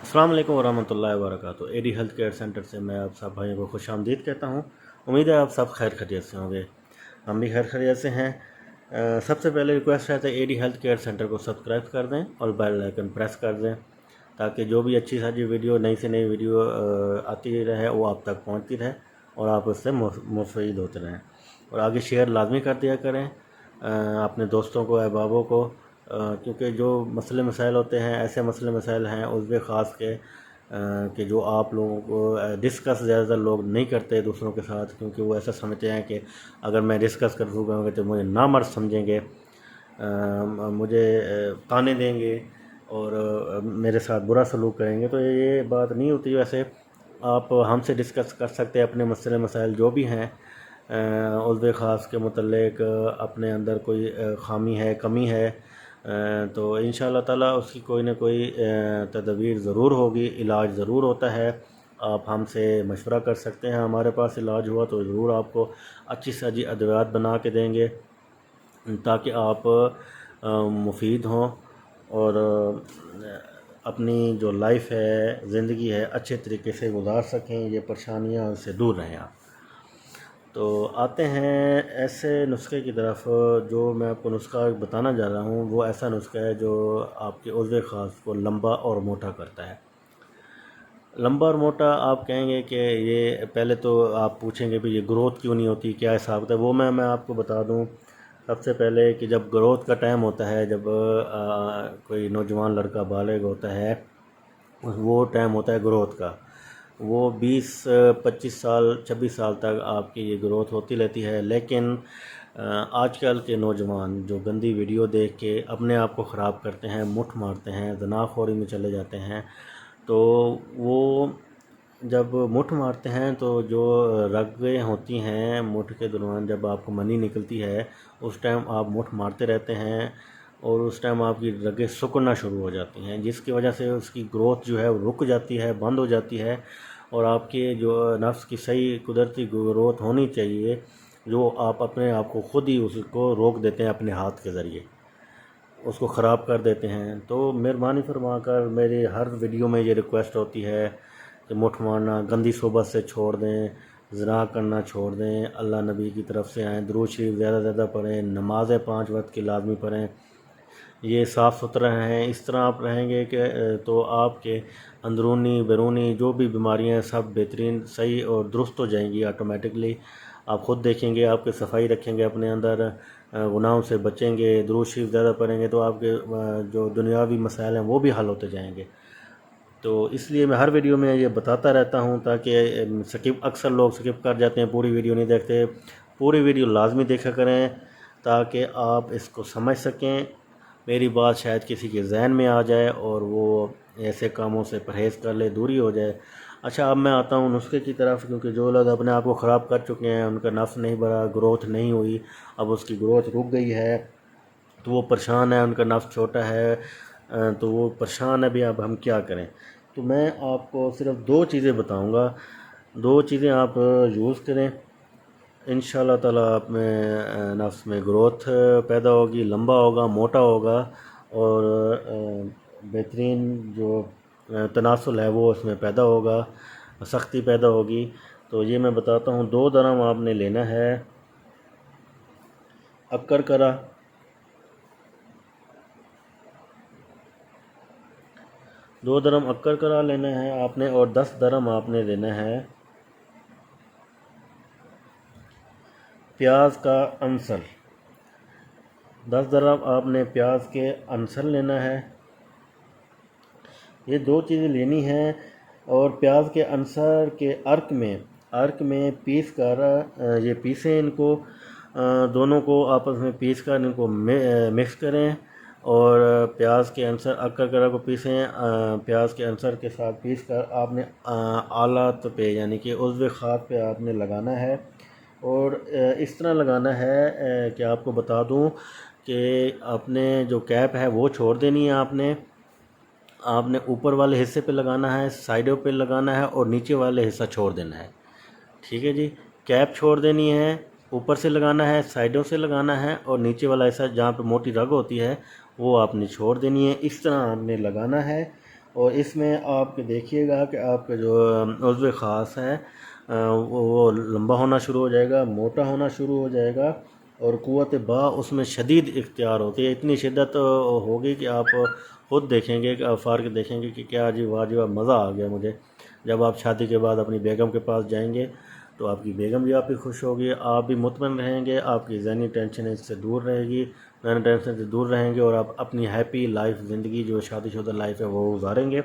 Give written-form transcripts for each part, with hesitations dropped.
अस्सलाम वालेकुम वरहमतुल्लाहि वबरकातुहू। एडी हेल्थ केयर सेंटर से मैं आप सब भाइयों को खुश आमदीद कहता हूँ। उम्मीद है आप सब खैर खैरियत से होंगे। हम भी खैर खैरियत से हैं। सबसे पहले रिक्वेस्ट है एडी हेल्थ केयर सेंटर को सब्सक्राइब कर दें और बेल आइकन प्रेस कर दें ताकि जो भी अच्छी सारी वीडियो नई से नई वीडियो आती रहे वो आप तक पहुँचती रहे और आप उससे मुस्तफ़ीद होते रहें। और आगे शेयर लाजमी कर दिया करें अपने दोस्तों को, अहबाबों को, क्योंकि जो मसले मसाइल होते हैं ऐसे मसले मसाइल हैं उसमें ख़ास के कि जो आप लोगों को डिस्कस ज़्यादातर लोग नहीं करते दूसरों के साथ, क्योंकि वो ऐसा समझते हैं कि अगर मैं डिस्कस कर दूँगा तो मुझे नामर्द समझेंगे, मुझे ताने देंगे और मेरे साथ बुरा सलूक करेंगे। तो ये बात नहीं होती। वैसे आप हमसे डिस्कस कर सकते हैं अपने मसले मसाइल जो भी हैं उज़्व ख़ास के मुतल्लिक़, अपने अंदर कोई ख़ामी है, कमी है तो इंशाअल्लाह ताला उसकी कोई ना कोई तदबीर ज़रूर होगी, इलाज ज़रूर होता है। आप हमसे मशवरा कर सकते हैं। हमारे पास इलाज हुआ तो ज़रूर आपको अच्छी से अच्छी अदवियात बना के देंगे ताकि आप मुफीद हों और अपनी जो लाइफ है, ज़िंदगी है, अच्छे तरीके से गुजार सकें, ये परेशानियाँ से दूर रहें आप। तो आते हैं ऐसे नुस्खे की तरफ। जो मैं आपको नुस्खा बताना जा रहा हूँ वो ऐसा नुस्खा है जो आपके उज़्व ख़ास को लंबा और मोटा करता है। लंबा और मोटा आप कहेंगे कि ये, पहले तो आप पूछेंगे भी ये ग्रोथ क्यों नहीं होती, क्या हिसाब होता है। वो मैं आपको बता दूँ सबसे पहले कि जब ग्रोथ का टाइम होता है, जब कोई नौजवान लड़का बालिग होता है, वो टाइम होता है ग्रोथ का। वो 20-25 साल 26 साल तक आपकी ये ग्रोथ होती रहती है। लेकिन आजकल के नौजवान जो गंदी वीडियो देख के अपने आप को ख़राब करते हैं, मुठ मारते हैं, ज़नाख़ोरी में चले जाते हैं, तो वो जब मुठ मारते हैं तो जो रगें होती हैं मुठ के दौरान, जब आपको मनी निकलती है उस टाइम आप मुठ मारते रहते हैं और उस टाइम आपकी रगें सिकुड़ना शुरू हो जाती हैं, जिसकी वजह से उसकी ग्रोथ जो है वो रुक जाती है, बंद हो जाती है। और आपके जो नफ्स की सही कुदरती ग्रोथ होनी चाहिए, जो आप अपने आप को खुद ही उसको रोक देते हैं, अपने हाथ के ज़रिए उसको ख़राब कर देते हैं। तो मेहरबानी फरमा कर मेरी हर वीडियो में ये रिक्वेस्ट होती है कि मुठ मारना, गंदी सोबत से छोड़ दें, ज़िना करना छोड़ दें, अल्लाह नबी की तरफ से आएँ, दुरूद शरीफ ज़्यादा ज़्यादा पढ़ें, नमाज़ें 5 वक्त की लाजमी पढ़ें, ये साफ़ सुथरा रहें। इस तरह आप रहेंगे कि तो आपके अंदरूनी बैरूनी जो भी बीमारियां हैं सब बेहतरीन, सही और दुरुस्त हो जाएंगी ऑटोमेटिकली। आप ख़ुद देखेंगे, आपके सफाई रखेंगे अपने अंदर, गुनाहों से बचेंगे, दुरूद शरीफ ज़्यादा पढ़ेंगे तो आपके जो दुनियावी मसाइल हैं वो भी हल होते जाएंगे। तो इसलिए मैं हर वीडियो में ये बताता रहता हूँ ताकि अक्सर लोग स्किप कर जाते हैं, पूरी वीडियो नहीं देखते। पूरी वीडियो लाजमी देखा करें ताकि आप इसको समझ सकें, मेरी बात शायद किसी के जहन में आ जाए और वो ऐसे कामों से परहेज़ कर ले, दूरी हो जाए। अच्छा, अब मैं आता हूँ नुस्खे की तरफ, क्योंकि जो लोग अपने आप को ख़राब कर चुके हैं, उनका नफ्स नहीं बढ़ा, ग्रोथ नहीं हुई, अब उसकी ग्रोथ रुक गई है तो वो परेशान है, उनका नफ्स छोटा है तो वो परेशान है भी। अब हम क्या करें? तो मैं आपको सिर्फ 2 चीज़ें बताऊँगा, 2 चीज़ें आप यूज़ करें, इंशाअल्लाह ताला आप में नफ्स में ग्रोथ पैदा होगी, लंबा होगा, मोटा होगा और बेहतरीन जो तनासुल है वो उसमें पैदा होगा, सख्ती पैदा होगी। तो ये मैं बताता हूँ। 2 दरम आपने लेना है अक्कर करा, 2 दरम अक्कर करा लेना है आपने और 10 दरम आपने लेना है प्याज का अंसल। 10 दरम आपने प्याज के अंसल लेना है। ये 2 चीज़ें लेनी हैं और प्याज के अंसर के अर्क में पीस कर ये पीसें, इनको दोनों को आपस में पीस कर इनको मिक्स करें और प्याज के अंसर अक्कर करा को पीसें, प्याज के अंसर के साथ पीस कर आपने आलात पे यानी कि उज़्व ख़ास पे आपने लगाना है। और इस तरह लगाना है कि आपको बता दूं कि अपने जो कैप है वो छोड़ देनी है, आपने ऊपर वाले हिस्से पे लगाना है, साइडों पे लगाना है और नीचे वाले हिस्सा छोड़ देना है। ठीक है जी, कैप छोड़ देनी है, ऊपर से लगाना है, साइडों से लगाना है और नीचे वाला हिस्सा जहाँ पे मोटी रग होती है वो आपने छोड़ देनी है। इस तरह आपने लगाना है اور اس میں آپ دیکھیے گا کہ آپ کا جو عضو خاص ہے وہ لمبا ہونا شروع ہو جائے گا، موٹا ہونا شروع ہو جائے گا، اور قوت با اس میں شدید اختیار ہوتی ہے، اتنی شدت ہوگی کہ آپ خود دیکھیں گے، کہ فار کے دیکھیں گے کہ کیا جی واہ جی واہ مزہ آ گیا مجھے۔ جب آپ شادی کے بعد اپنی بیگم کے پاس جائیں گے تو آپ کی بیگم بھی آپ کی خوش ہوگی، آپ بھی مطمئن رہیں گے، آپ کی ذہنی ٹینشن اس سے دور رہے گی، ذہنی ٹینشن سے دور رہیں گے، اور آپ اپنی ہیپی لائف زندگی جو شادی شدہ لائف ہے وہ گزاریں گے۔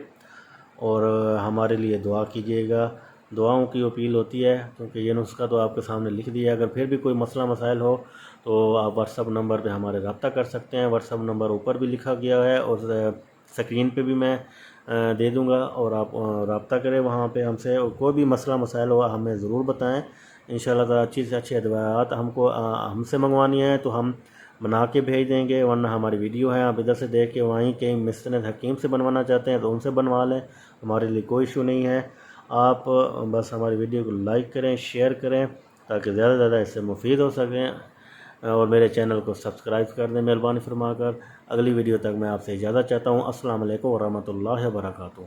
اور ہمارے لیے دعا کیجیے گا، دعاؤں کی اپیل ہوتی ہے، کیونکہ یہ نسخہ تو آپ کے سامنے لکھ دیا ہے۔ اگر پھر بھی کوئی مسئلہ مسائل ہو تو آپ واٹس اپ نمبر پہ ہمارے رابطہ کر سکتے ہیں، واٹس اپ نمبر اوپر بھی لکھا گیا ہے اور سکرین پہ بھی میں دے دوں گا، اور آپ رابطہ کریں وہاں پہ ہم سے، اور کوئی بھی مسئلہ مسائل ہو ہمیں ضرور بتائیں۔ انشاءاللہ تعالیٰ اچھی سے اچھی ادویات ہم سے منگوانی ہیں تو ہم بنا کے بھیج دیں گے، ورنہ ہماری ویڈیو ہے آپ ادھر سے دیکھ کے وہیں کہیں مستند حکیم سے بنوانا چاہتے ہیں تو ان سے بنوا لیں، ہمارے لیے کوئی ایشو نہیں ہے۔ آپ بس ہماری ویڈیو کو لائک کریں، شیئر کریں تاکہ زیادہ سے زیادہ اس سے مفید ہو سکیں، اور میرے چینل کو سبسکرائب کر دیں مہربانی فرما کر۔ اگلی ویڈیو تک میں آپ سے اجازت چاہتا ہوں۔ السلام علیکم ورحمۃ اللہ وبرکاتہ۔